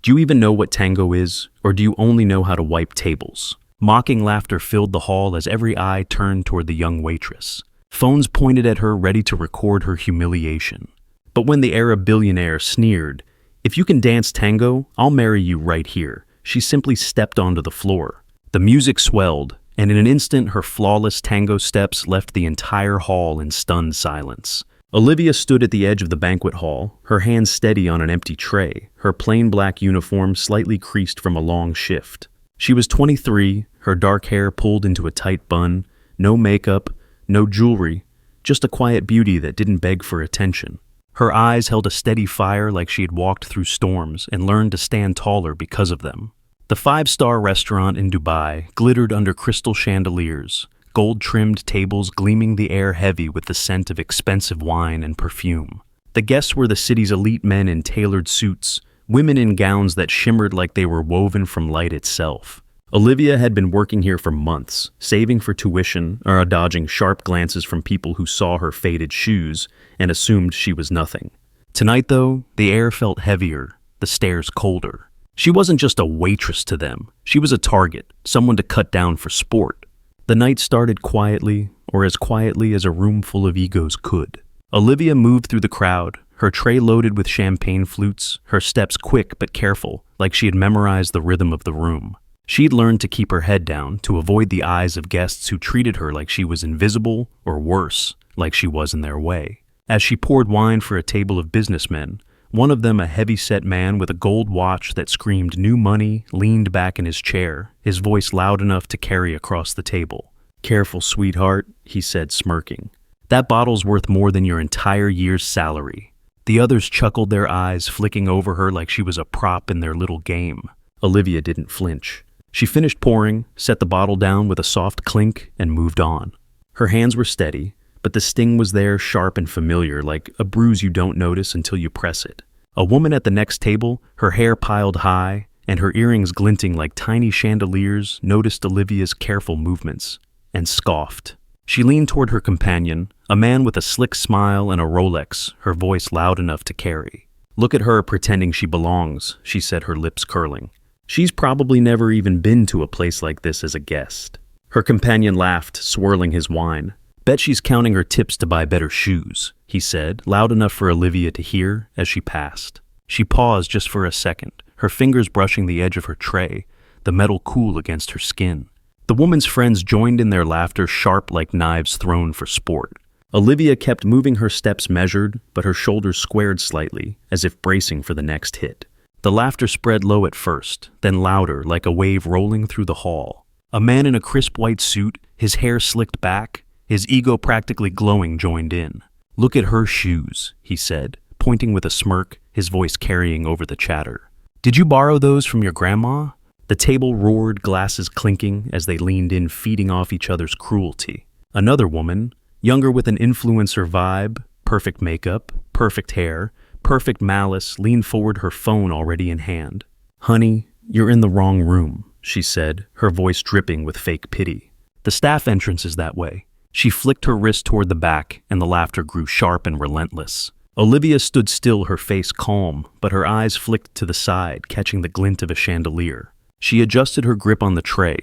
Do you even know what tango is, or do you only know how to wipe tables? Mocking laughter filled the hall as every eye turned toward the young waitress. Phones pointed at her, ready to record her humiliation. But when the Arab billionaire sneered, "If you can dance tango, I'll marry you right here," she simply stepped onto the floor. The music swelled, and in an instant her flawless tango steps left the entire hall in stunned silence. Olivia stood at the edge of the banquet hall, her hands steady on an empty tray, her plain black uniform slightly creased from a long shift. She was 23, her dark hair pulled into a tight bun, no makeup, no jewelry, just a quiet beauty that didn't beg for attention. Her eyes held a steady fire like she had walked through storms and learned to stand taller because of them. The five-star restaurant in Dubai glittered under crystal chandeliers, gold-trimmed tables gleaming the air heavy with the scent of expensive wine and perfume. The guests were the city's elite men in tailored suits, women in gowns that shimmered like they were woven from light itself. Olivia had been working here for months, saving for tuition or dodging sharp glances from people who saw her faded shoes and assumed she was nothing. Tonight, though, the air felt heavier, the stares colder. She wasn't just a waitress to them. She was a target, someone to cut down for sport. The night started quietly, or as quietly as a room full of egos could. Olivia moved through the crowd, her tray loaded with champagne flutes, her steps quick but careful, like she had memorized the rhythm of the room. She'd learned to keep her head down, to avoid the eyes of guests who treated her like she was invisible, or worse, like she was in their way. As she poured wine for a table of businessmen, one of them, a heavy-set man with a gold watch that screamed new money, leaned back in his chair, his voice loud enough to carry across the table. "Careful, sweetheart," he said, smirking. "That bottle's worth more than your entire year's salary." The others chuckled, their eyes flicking over her like she was a prop in their little game. Olivia didn't flinch. She finished pouring, set the bottle down with a soft clink, and moved on. Her hands were steady, but the sting was there, sharp and familiar, like a bruise you don't notice until you press it. A woman at the next table, her hair piled high, and her earrings glinting like tiny chandeliers, noticed Olivia's careful movements, and scoffed. She leaned toward her companion, a man with a slick smile and a Rolex, her voice loud enough to carry. "Look at her pretending she belongs," she said, her lips curling. "She's probably never even been to a place like this as a guest." Her companion laughed, swirling his wine. "Bet she's counting her tips to buy better shoes," he said, loud enough for Olivia to hear as she passed. She paused just for a second, her fingers brushing the edge of her tray, the metal cool against her skin. The woman's friends joined in their laughter, sharp like knives thrown for sport. Olivia kept moving, her steps measured, but her shoulders squared slightly, as if bracing for the next hit. The laughter spread low at first, then louder, like a wave rolling through the hall. A man in a crisp white suit, his hair slicked back, his ego practically glowing, joined in. "Look at her shoes," he said, pointing with a smirk, his voice carrying over the chatter. "Did you borrow those from your grandma?" The table roared, glasses clinking as they leaned in, feeding off each other's cruelty. Another woman, younger with an influencer vibe, perfect makeup, perfect hair, perfect malice, leaned forward, her phone already in hand. "Honey, you're in the wrong room," she said, her voice dripping with fake pity. "The staff entrance is that way." She flicked her wrist toward the back, and the laughter grew sharp and relentless. Olivia stood still, her face calm, but her eyes flicked to the side, catching the glint of a chandelier. She adjusted her grip on the tray,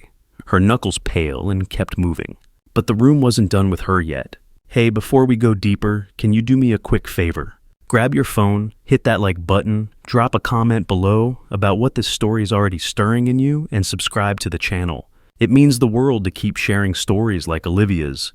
her knuckles pale, and kept moving. But the room wasn't done with her yet. "Hey, before we go deeper, can you do me a quick favor? Grab your phone, hit that like button, drop a comment below about what this story is already stirring in you, and subscribe to the channel. It means the world to keep sharing stories like Olivia's,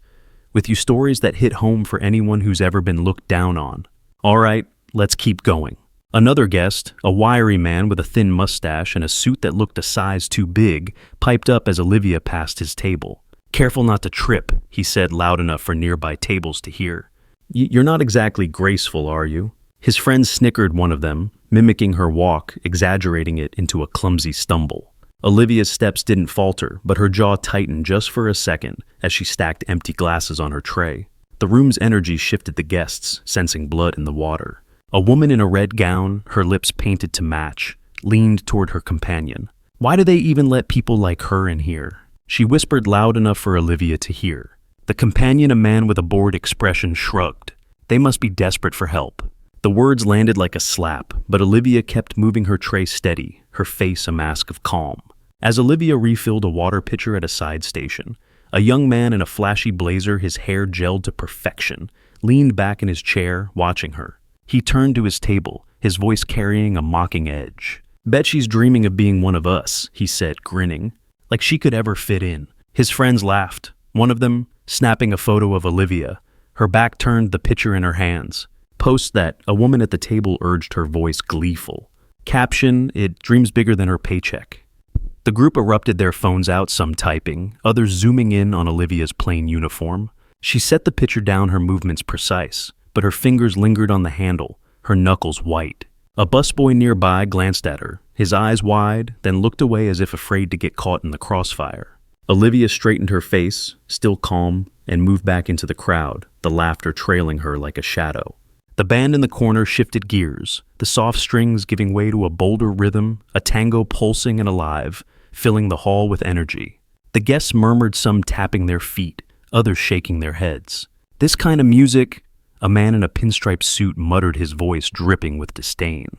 with you, stories that hit home for anyone who's ever been looked down on. All right, let's keep going." Another guest, a wiry man with a thin mustache and a suit that looked a size too big, piped up as Olivia passed his table. "Careful not to trip," he said, loud enough for nearby tables to hear. "You're not exactly graceful, are you?" His friends snickered, one of them, mimicking her walk, exaggerating it into a clumsy stumble. Olivia's steps didn't falter, but her jaw tightened just for a second as she stacked empty glasses on her tray. The room's energy shifted the guests, sensing blood in the water. A woman in a red gown, her lips painted to match, leaned toward her companion. "Why do they even let people like her in here?" She whispered loud enough for Olivia to hear. The companion, a man with a bored expression, shrugged. "They must be desperate for help." The words landed like a slap, but Olivia kept moving her tray steady, her face a mask of calm. As Olivia refilled a water pitcher at a side station, a young man in a flashy blazer, his hair gelled to perfection, leaned back in his chair, watching her. He turned to his table, his voice carrying a mocking edge. "Bet she's dreaming of being one of us," he said, grinning, like she could ever fit in. His friends laughed, one of them snapping a photo of Olivia, her back turned, the pitcher in her hands. Post that, a woman at the table urged, her voice gleeful. Caption, "It dreams bigger than her paycheck." The group erupted, their phones out, some typing, others zooming in on Olivia's plain uniform. She set the pitcher down, her movements precise, but her fingers lingered on the handle, her knuckles white. A busboy nearby glanced at her, his eyes wide, then looked away as if afraid to get caught in the crossfire. Olivia straightened her face, still calm, and moved back into the crowd, the laughter trailing her like a shadow. The band in the corner shifted gears, the soft strings giving way to a bolder rhythm, a tango pulsing and alive, filling the hall with energy. The guests murmured, some tapping their feet, others shaking their heads. "This kind of music," a man in a pinstripe suit muttered, his voice dripping with disdain.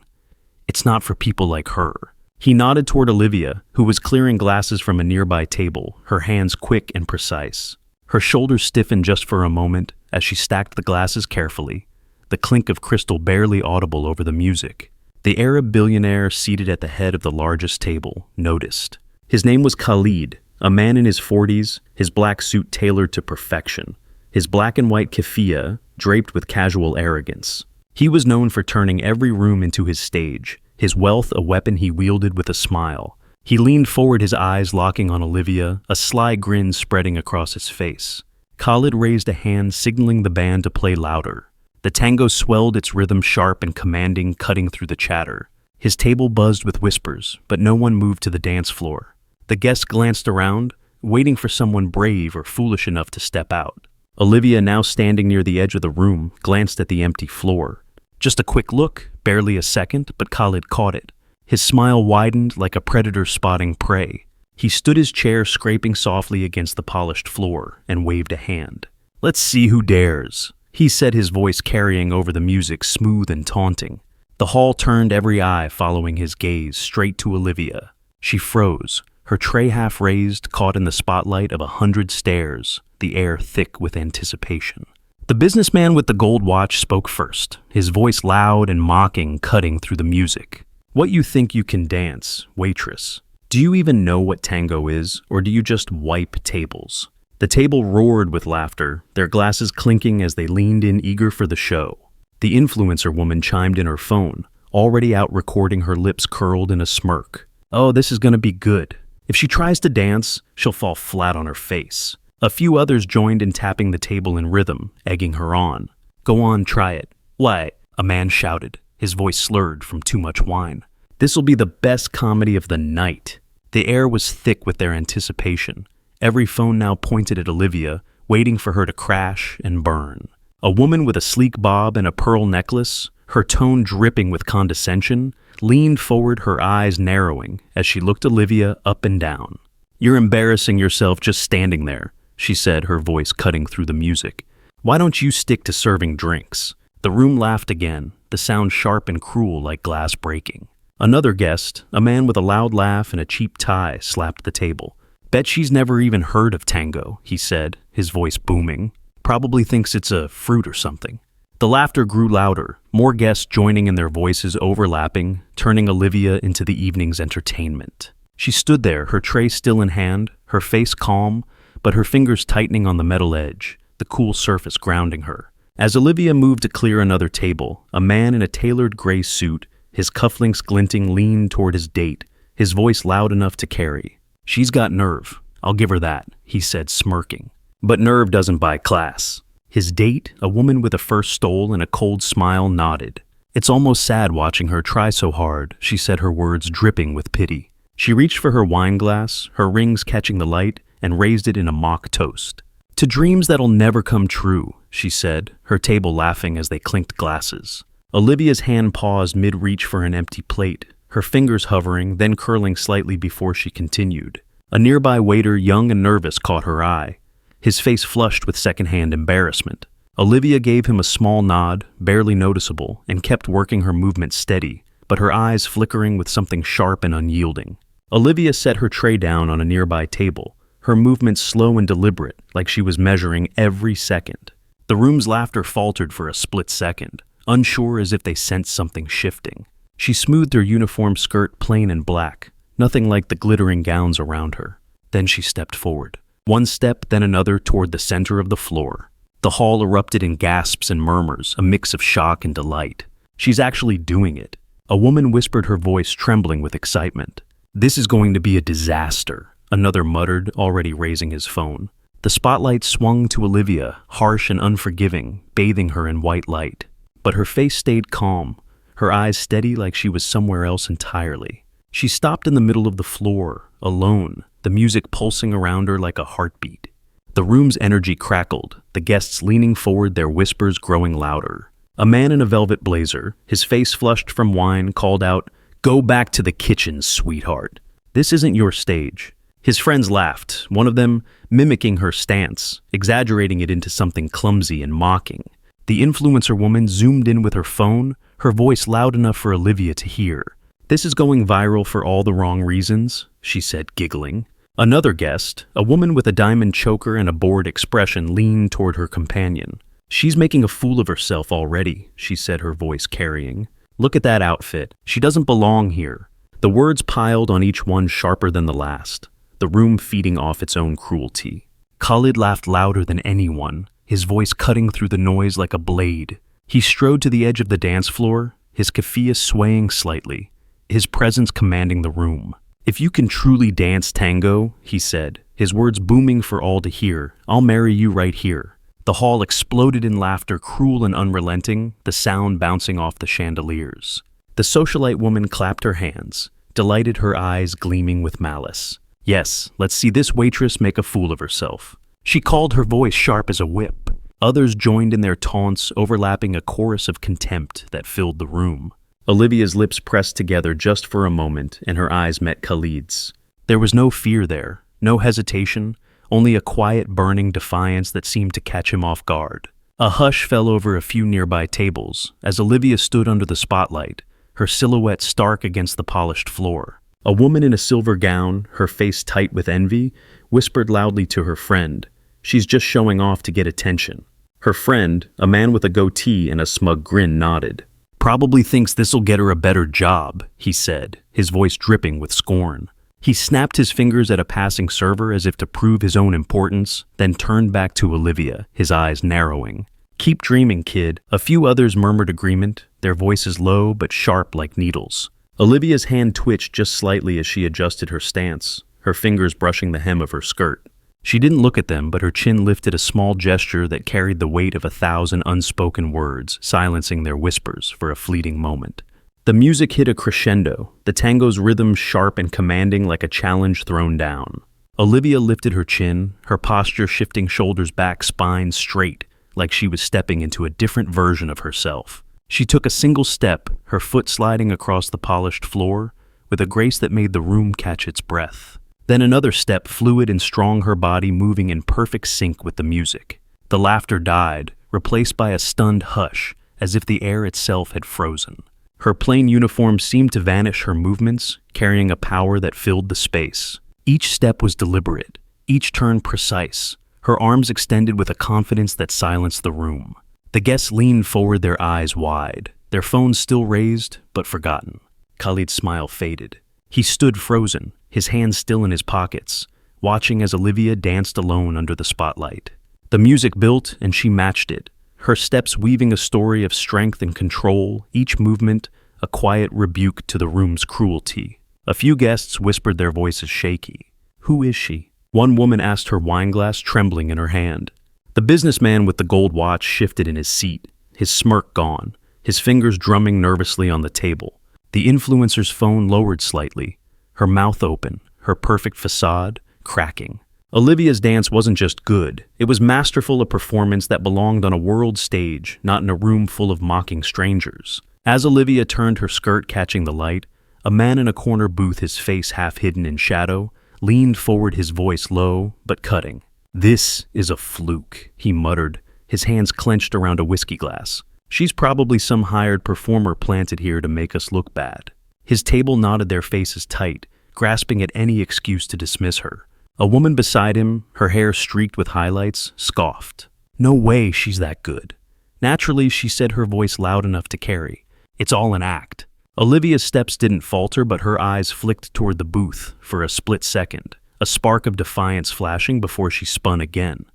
"It's not for people like her." He nodded toward Olivia, who was clearing glasses from a nearby table, her hands quick and precise. Her shoulders stiffened just for a moment as she stacked the glasses carefully, the clink of crystal barely audible over the music. The Arab billionaire seated at the head of the largest table noticed. His name was Khalid, a man in his 40s, his black suit tailored to perfection, his black and white keffiyeh draped with casual arrogance. He was known for turning every room into his stage, his wealth a weapon he wielded with a smile. He leaned forward, his eyes locking on Olivia, a sly grin spreading across his face. Khalid raised a hand, signaling the band to play louder. The tango swelled, its rhythm sharp and commanding, cutting through the chatter. His table buzzed with whispers, but no one moved to the dance floor. The guests glanced around, waiting for someone brave or foolish enough to step out. Olivia, now standing near the edge of the room, glanced at the empty floor. Just a quick look, barely a second, but Khalid caught it. His smile widened like a predator spotting prey. He stood his chair, scraping softly against the polished floor, and waved a hand. "Let's see who dares," he said, his voice carrying over the music, smooth and taunting. The hall turned, every eye following his gaze, straight to Olivia. She froze, her tray half raised, caught in the spotlight of 100 stares, the air thick with anticipation. The businessman with the gold watch spoke first, his voice loud and mocking, cutting through the music. "What, you think you can dance, waitress? Do you even know what tango is, or do you just wipe tables?" The table roared with laughter, their glasses clinking as they leaned in, eager for the show. The influencer woman chimed in, her phone, already out recording, her lips curled in a smirk. "Oh, this is gonna be good. If she tries to dance, she'll fall flat on her face." A few others joined in, tapping the table in rhythm, egging her on. "Go on, try it." "Why?" a man shouted, his voice slurred from too much wine. "This'll be the best comedy of the night." The air was thick with their anticipation. Every phone now pointed at Olivia, waiting for her to crash and burn. A woman with a sleek bob and a pearl necklace, her tone dripping with condescension, leaned forward, her eyes narrowing as she looked Olivia up and down. "You're embarrassing yourself just standing there," she said, her voice cutting through the music. "Why don't you stick to serving drinks?" The room laughed again, the sound sharp and cruel like glass breaking. Another guest, a man with a loud laugh and a cheap tie, slapped the table. "Bet she's never even heard of tango," he said, his voice booming. "Probably thinks it's a fruit or something." The laughter grew louder, more guests joining in, their voices overlapping, turning Olivia into the evening's entertainment. She stood there, her tray still in hand, her face calm, but her fingers tightening on the metal edge, the cool surface grounding her. As Olivia moved to clear another table, a man in a tailored gray suit, his cufflinks glinting, leaned toward his date, his voice loud enough to carry. "She's got nerve, I'll give her that," he said, smirking. "But nerve doesn't buy class." His date, a woman with a fur stole and a cold smile, nodded. "It's almost sad watching her try so hard," she said, her words dripping with pity. She reached for her wine glass, her rings catching the light, and raised it in a mock toast. "To dreams that'll never come true," she said, her table laughing as they clinked glasses. Olivia's hand paused mid-reach for an empty plate, her fingers hovering, then curling slightly before she continued. A nearby waiter, young and nervous, caught her eye, his face flushed with secondhand embarrassment. Olivia gave him a small nod, barely noticeable, and kept working her movement steady, but her eyes flickering with something sharp and unyielding. Olivia set her tray down on a nearby table, her movements slow and deliberate, like she was measuring every second. The room's laughter faltered for a split second, unsure as if they sensed something shifting. She smoothed her uniform skirt plain and black, nothing like the glittering gowns around her. Then she stepped forward. One step, then another toward the center of the floor. The hall erupted in gasps and murmurs, a mix of shock and delight. She's actually doing it. A woman whispered, her voice trembling with excitement. This is going to be a disaster, another muttered, already raising his phone. The spotlight swung to Olivia, harsh and unforgiving, bathing her in white light. But her face stayed calm, her eyes steady like she was somewhere else entirely. She stopped in the middle of the floor, alone, the music pulsing around her like a heartbeat. The room's energy crackled, the guests leaning forward, their whispers growing louder. A man in a velvet blazer, his face flushed from wine, called out, "Go back to the kitchen, sweetheart. This isn't your stage." His friends laughed, one of them mimicking her stance, exaggerating it into something clumsy and mocking. The influencer woman zoomed in with her phone, her voice loud enough for Olivia to hear. "This is going viral for all the wrong reasons," she said, giggling. Another guest, a woman with a diamond choker and a bored expression, leaned toward her companion. "She's making a fool of herself already," she said, her voice carrying. "Look at that outfit. She doesn't belong here." The words piled on each one sharper than the last, the room feeding off its own cruelty. Khalid laughed louder than anyone, his voice cutting through the noise like a blade. He strode to the edge of the dance floor, his keffiyeh swaying slightly, his presence commanding the room. "If you can truly dance tango," he said, his words booming for all to hear, "I'll marry you right here." The hall exploded in laughter, cruel and unrelenting, the sound bouncing off the chandeliers. The socialite woman clapped her hands, delighted, her eyes gleaming with malice. "Yes, let's see this waitress make a fool of herself." She called, her voice sharp as a whip. Others joined in their taunts, overlapping a chorus of contempt that filled the room. Olivia's lips pressed together just for a moment, and her eyes met Khalid's. There was no fear there, no hesitation, only a quiet, burning defiance that seemed to catch him off guard. A hush fell over a few nearby tables as Olivia stood under the spotlight, her silhouette stark against the polished floor. A woman in a silver gown, her face tight with envy, whispered loudly to her friend, "She's just showing off to get attention." Her friend, a man with a goatee and a smug grin, nodded. "Probably thinks this'll get her a better job," he said, his voice dripping with scorn. He snapped his fingers at a passing server as if to prove his own importance, then turned back to Olivia, his eyes narrowing. "Keep dreaming, kid." A few others murmured agreement, their voices low but sharp like needles. Olivia's hand twitched just slightly as she adjusted her stance, her fingers brushing the hem of her skirt. She didn't look at them, but her chin lifted, a small gesture that carried the weight of 1,000 unspoken words, silencing their whispers for a fleeting moment. The music hit a crescendo, the tango's rhythm sharp and commanding like a challenge thrown down. Olivia lifted her chin, her posture shifting, shoulders back, spine straight, like she was stepping into a different version of herself. She took a single step, her foot sliding across the polished floor, with a grace that made the room catch its breath. Then another step, fluid and strong, her body moving in perfect sync with the music. The laughter died, replaced by a stunned hush, as if the air itself had frozen. Her plain uniform seemed to vanish, her movements carrying a power that filled the space. Each step was deliberate, each turn precise, her arms extended with a confidence that silenced the room. The guests leaned forward, their eyes wide, their phones still raised, but forgotten. Khalid's smile faded. He stood frozen, his hands still in his pockets, watching as Olivia danced alone under the spotlight. The music built, and she matched it, her steps weaving a story of strength and control, each movement a quiet rebuke to the room's cruelty. A few guests whispered, their voices shaky. "Who is she?" One woman asked, her wineglass trembling in her hand. The businessman with the gold watch shifted in his seat, his smirk gone, his fingers drumming nervously on the table. The influencer's phone lowered slightly, her mouth open, her perfect facade cracking. Olivia's dance wasn't just good, it was masterful, a performance that belonged on a world stage, not in a room full of mocking strangers. As Olivia turned, her skirt catching the light, a man in a corner booth, his face half hidden in shadow, leaned forward, his voice low but cutting. "This is a fluke," he muttered, his hands clenched around a whiskey glass. "She's probably some hired performer planted here to make us look bad." His table nodded, their faces tight, grasping at any excuse to dismiss her. A woman beside him, her hair streaked with highlights, scoffed. "No way she's that good." Naturally, she said, her voice loud enough to carry. "It's all an act." Olivia's steps didn't falter, but her eyes flicked toward the booth for a split second, a spark of defiance flashing before she spun again,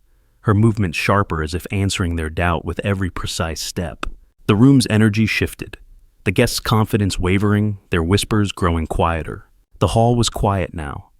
her movement sharper as if answering their doubt with every precise step. The room's energy shifted, the guests' confidence wavering, their whispers growing quieter. The hall was quiet now.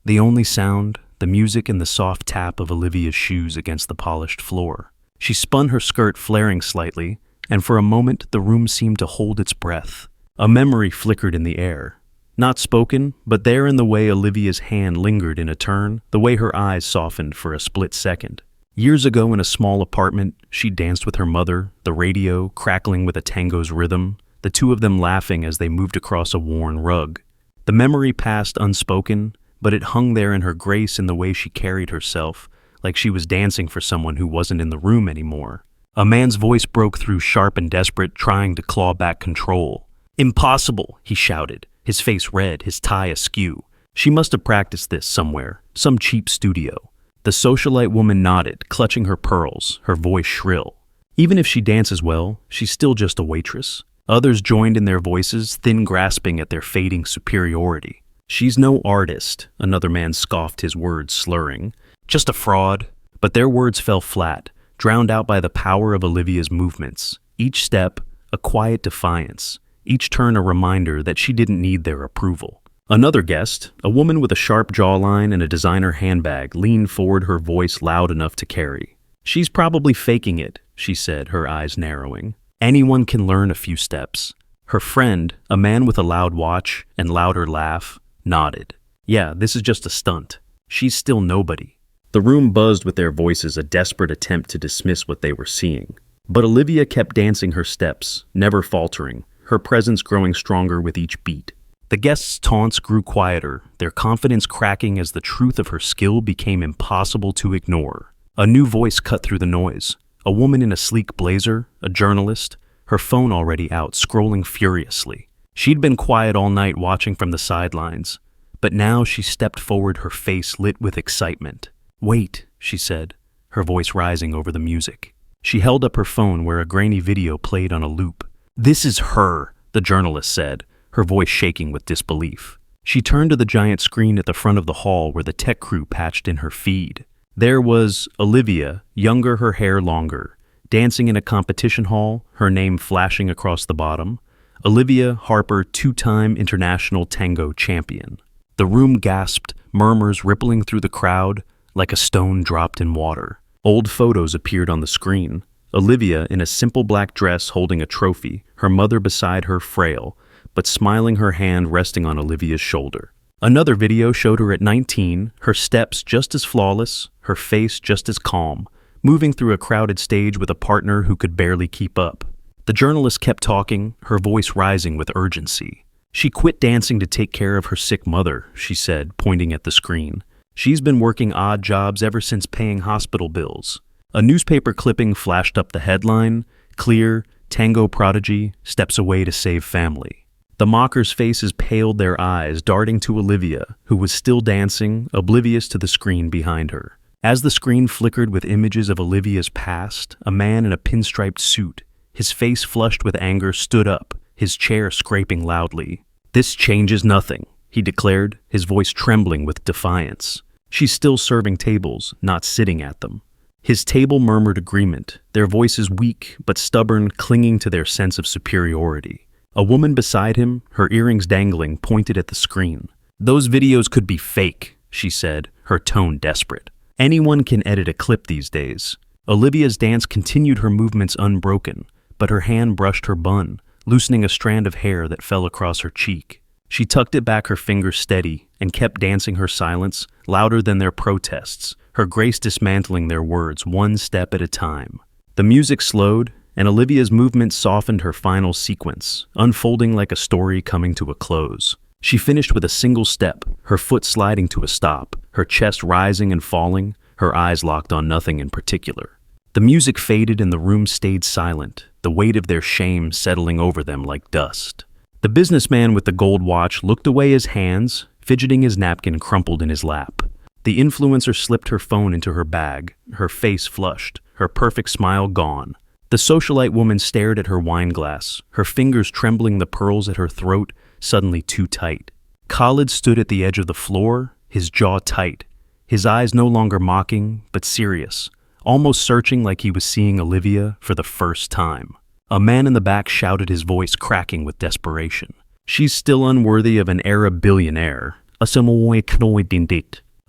The only sound, the music and the soft tap of Olivia's shoes against the polished floor. She spun, her skirt flaring slightly, and for a moment the room seemed to hold its breath. A memory flickered in the air. Not spoken, but there in the way Olivia's hand lingered in a turn, the way her eyes softened for a split second. Years ago in a small apartment, she danced with her mother, the radio crackling with a tango's rhythm, the two of them laughing as they moved across a worn rug. The memory passed unspoken, but it hung there in her grace, in the way she carried herself, like she was dancing for someone who wasn't in the room anymore. A man's voice broke through, sharp and desperate, trying to claw back control. "Impossible," he shouted, his face red, his tie askew. She must have practiced this somewhere, some cheap studio. The socialite woman nodded, clutching her pearls, her voice shrill. "Even if she dances well, she's still just a waitress." Others joined in their voices, thin, grasping at their fading superiority. "She's no artist," another man scoffed, his words slurring. "Just a fraud." But their words fell flat, drowned out by the power of Olivia's movements. Each step, a quiet defiance. Each turn a reminder that she didn't need their approval. Another guest, a woman with a sharp jawline and a designer handbag, leaned forward, her voice loud enough to carry. "She's probably faking it," she said, her eyes narrowing. "Anyone can learn a few steps." Her friend, a man with a loud watch and louder laugh, nodded. "Yeah, this is just a stunt. She's still nobody." The room buzzed with their voices, a desperate attempt to dismiss what they were seeing. But Olivia kept dancing her steps, never faltering, her presence growing stronger with each beat. The guests' taunts grew quieter, their confidence cracking as the truth of her skill became impossible to ignore. A new voice cut through the noise. A woman in a sleek blazer, a journalist, her phone already out, scrolling furiously. She'd been quiet all night, watching from the sidelines, but now she stepped forward, her face lit with excitement. "Wait," she said, her voice rising over the music. She held up her phone where a grainy video played on a loop. "This is her," the journalist said, her voice shaking with disbelief. She turned to the giant screen at the front of the hall where the tech crew patched in her feed. There was Olivia, younger, her hair longer, dancing in a competition hall, her name flashing across the bottom. Olivia Harper, two-time international tango champion. The room gasped, murmurs rippling through the crowd like a stone dropped in water. Old photos appeared on the screen. Olivia in a simple black dress holding a trophy, her mother beside her, frail, but smiling, her hand resting on Olivia's shoulder. Another video showed her at 19, her steps just as flawless, her face just as calm, moving through a crowded stage with a partner who could barely keep up. The journalist kept talking, her voice rising with urgency. "She quit dancing to take care of her sick mother," she said, pointing at the screen. "She's been working odd jobs ever since paying hospital bills." A newspaper clipping flashed up the headline, clear, "Tango prodigy steps away to save family." The mockers' faces paled, their eyes darting to Olivia, who was still dancing, oblivious to the screen behind her. As the screen flickered with images of Olivia's past, a man in a pinstriped suit, his face flushed with anger, stood up, his chair scraping loudly. "This changes nothing," he declared, his voice trembling with defiance. "She's still serving tables, not sitting at them." His table murmured agreement, their voices weak but stubborn, clinging to their sense of superiority. A woman beside him, her earrings dangling, pointed at the screen. "Those videos could be fake," she said, her tone desperate. "Anyone can edit a clip these days." Olivia's dance continued, her movements unbroken, but her hand brushed her bun, loosening a strand of hair that fell across her cheek. She tucked it back, her fingers steady, and kept dancing, her silence louder than their protests, her grace dismantling their words one step at a time. The music slowed, and Olivia's movement softened, her final sequence, unfolding like a story coming to a close. She finished with a single step, her foot sliding to a stop, her chest rising and falling, her eyes locked on nothing in particular. The music faded and the room stayed silent, the weight of their shame settling over them like dust. The businessman with the gold watch looked away his hands, fidgeting his napkin crumpled in his lap. The influencer slipped her phone into her bag, her face flushed, her perfect smile gone. The socialite woman stared at her wine glass, her fingers trembling, the pearls at her throat suddenly too tight. Khalid stood at the edge of the floor, his jaw tight, his eyes no longer mocking, but serious, almost searching like he was seeing Olivia for the first time. A man in the back shouted, his voice cracking with desperation. "She's still unworthy of an Arab billionaire. A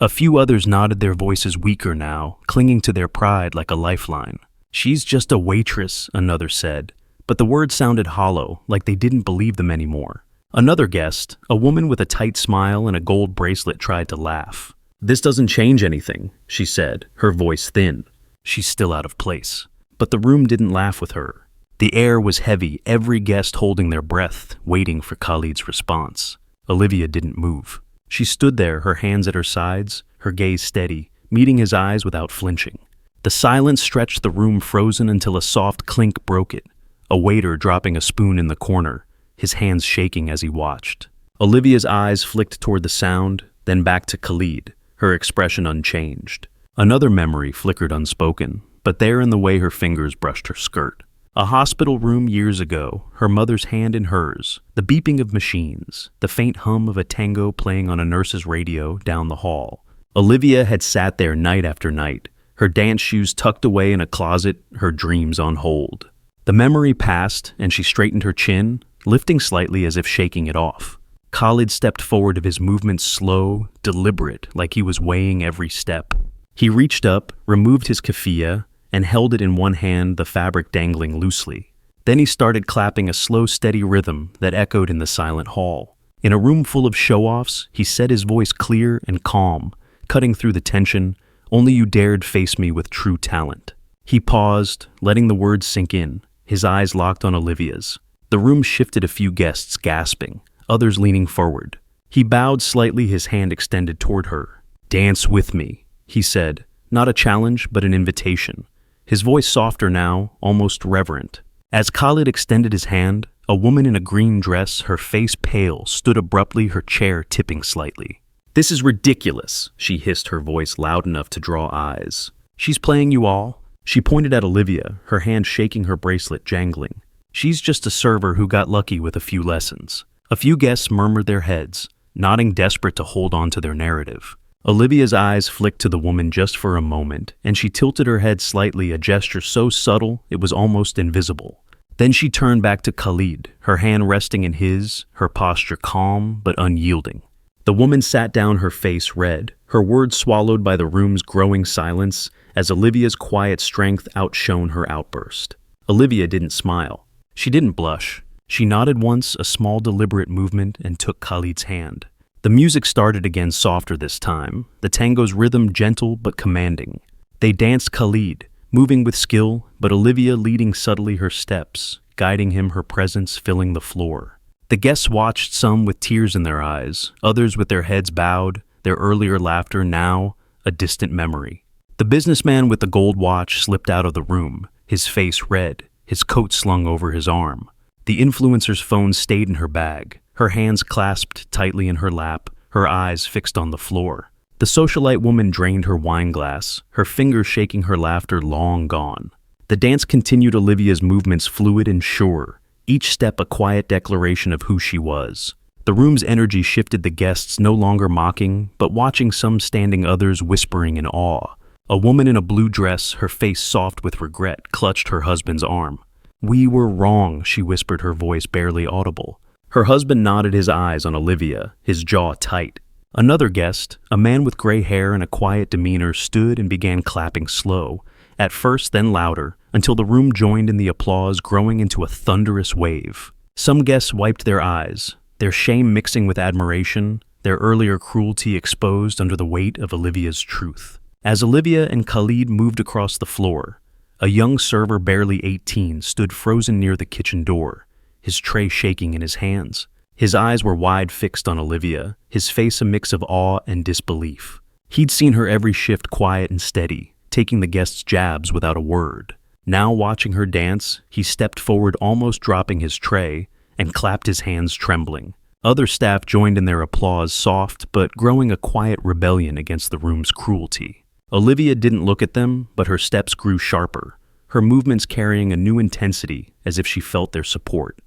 few others nodded, their voices weaker now, clinging to their pride like a lifeline. "She's just a waitress," another said, but the words sounded hollow, like they didn't believe them anymore. Another guest, a woman with a tight smile and a gold bracelet, tried to laugh. "This doesn't change anything," she said, her voice thin. "She's still out of place." But the room didn't laugh with her. The air was heavy, every guest holding their breath, waiting for Khalid's response. Olivia didn't move. She stood there, her hands at her sides, her gaze steady, meeting his eyes without flinching. The silence stretched the room, frozen until a soft clink broke it, a waiter dropping a spoon in the corner, his hands shaking as he watched. Olivia's eyes flicked toward the sound, then back to Khalid, her expression unchanged. Another memory flickered unspoken, but there in the way her fingers brushed her skirt. A hospital room years ago, her mother's hand in hers, the beeping of machines, the faint hum of a tango playing on a nurse's radio down the hall. Olivia had sat there night after night, her dance shoes tucked away in a closet, her dreams on hold. The memory passed, and she straightened her chin, lifting slightly as if shaking it off. Khalid stepped forward, of his movements slow, deliberate, like he was weighing every step. He reached up, removed his keffiyeh, and held it in one hand, the fabric dangling loosely. Then he started clapping a slow, steady rhythm that echoed in the silent hall. In a room full of show-offs, he said, his voice clear and calm, cutting through the tension, "Only you dared face me with true talent." He paused, letting the words sink in, his eyes locked on Olivia's. The room shifted, a few guests gasping, others leaning forward. He bowed slightly, his hand extended toward her. "Dance with me," he said, not a challenge, but an invitation. His voice softer now, almost reverent. As Khalid extended his hand, a woman in a green dress, her face pale, stood abruptly, her chair tipping slightly. "This is ridiculous," she hissed, her voice loud enough to draw eyes. "She's playing you all?" She pointed at Olivia, her hand shaking, her bracelet jangling. "She's just a server who got lucky with a few lessons." A few guests murmured their heads, nodding, desperate to hold on to their narrative. Olivia's eyes flicked to the woman just for a moment, and she tilted her head slightly, a gesture so subtle it was almost invisible. Then she turned back to Khalid, her hand resting in his, her posture calm but unyielding. The woman sat down, her face red, her words swallowed by the room's growing silence as Olivia's quiet strength outshone her outburst. Olivia didn't smile. She didn't blush. She nodded once, a small deliberate movement, and took Khalid's hand. The music started again, softer this time, the tango's rhythm gentle but commanding. They danced, Khalid, moving with skill, but Olivia leading subtly, her steps, guiding him, her presence filling the floor. The guests watched, some with tears in their eyes, others with their heads bowed, their earlier laughter now a distant memory. The businessman with the gold watch slipped out of the room, his face red, his coat slung over his arm. The influencer's phone stayed in her bag, her hands clasped tightly in her lap, her eyes fixed on the floor. The socialite woman drained her wine glass, her fingers shaking, her laughter long gone. The dance continued, Olivia's movements fluid and sure, each step a quiet declaration of who she was. The room's energy shifted, the guests no longer mocking, but watching, some standing, others whispering in awe. A woman in a blue dress, her face soft with regret, clutched her husband's arm. "We were wrong," she whispered, her voice barely audible. Her husband nodded, his eyes on Olivia, his jaw tight. Another guest, a man with gray hair and a quiet demeanor, stood and began clapping slow, at first then louder, until the room joined in the applause, growing into a thunderous wave. Some guests wiped their eyes, their shame mixing with admiration, their earlier cruelty exposed under the weight of Olivia's truth. As Olivia and Khalid moved across the floor, a young server, barely 18, stood frozen near the kitchen door, his tray shaking in his hands. His eyes were wide, fixed on Olivia, his face a mix of awe and disbelief. He'd seen her every shift, quiet and steady, taking the guest's jabs without a word. Now watching her dance, he stepped forward, almost dropping his tray, and clapped his hands trembling. Other staff joined in their applause, soft but growing a quiet rebellion against the room's cruelty. Olivia didn't look at them, but her steps grew sharper, her movements carrying a new intensity as if she felt their support,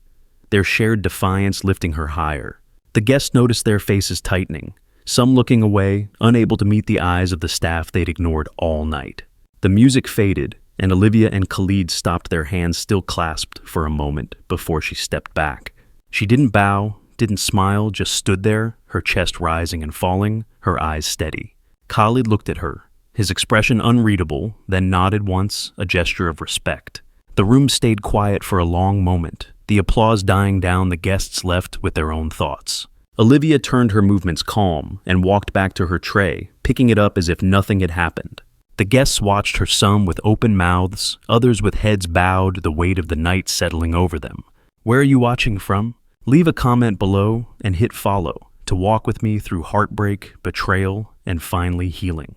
their shared defiance lifting her higher. The guests noticed their faces tightening, some looking away, unable to meet the eyes of the staff they'd ignored all night. The music faded, and Olivia and Khalid stopped, their hands still clasped, for a moment before she stepped back. She didn't bow, didn't smile, just stood there, her chest rising and falling, her eyes steady. Khalid looked at her, his expression unreadable, then nodded once, a gesture of respect. The room stayed quiet for a long moment, the applause dying down, the guests left with their own thoughts. Olivia turned, her movements calm, and walked back to her tray, picking it up as if nothing had happened. The guests watched her, some with open mouths, others with heads bowed, the weight of the night settling over them. Where are you watching from? Leave a comment below and hit follow to walk with me through heartbreak, betrayal, and finally healing.